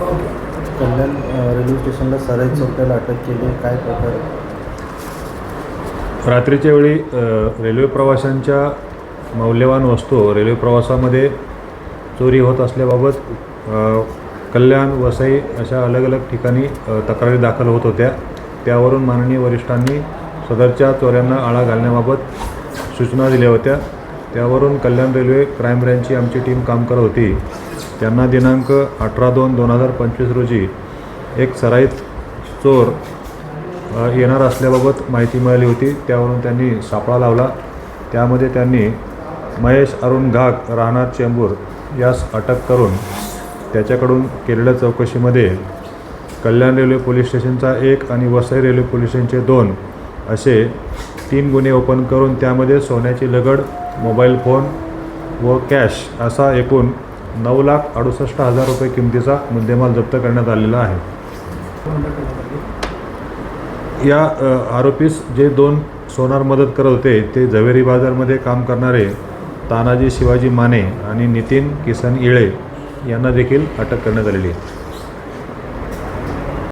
कल्याण railway स्टेशनला सराईत चोरट्याला अटक केली, काय प्रकार? रात्रीच्या वेळी रेल्वे प्रवाशांच्या मौल्यवान वस्तू रेल्वे प्रवासामध्ये चोरी होत असल्याबाबत कल्याण, वसई अशा अलग अलग ठिकाणी तक्रारी दाखल होत होत्या. त्यावरून माननीय वरिष्ठांनी सदरच्या चोऱ्यांना आळा घालण्याबाबत सूचना दिल्या होत्या. त्यावरून कल्याण रेल्वे क्राईम ब्रँचची आमची टीम काम करत होती. त्यांना दिनांक 18/2/2025 रोजी एक सराईत चोर येणार असल्याबाबत माहिती मिळाली होती. त्यावरून त्यांनी सापळा लावला. त्यामध्ये त्यांनी महेश अरुण घाग राहणार चेंबूर यास अटक करून त्याच्याकडून केलेल्या चौकशीमध्ये कल्याण रेल्वे पोलीस स्टेशनचा 1 आणि वसई रेल्वे पोलीस स्टेशनचे 2 असे 3 गुन्हे ओपन करून त्यामध्ये सोन्याची लगड, मोबाईल फोन व कॅश असा एकूण 9,68,000 रुपये किमतीचा मुद्देमाल जप्त करण्यात आलेला आहे. या आरोपीस जे 2 सोनार मदत करत होते ते झवेरी बाजारमध्ये काम करणारे तानाजी शिवाजी माने आणि नितीन किसन इळे यांना देखील अटक करण्यात आलेली आहे.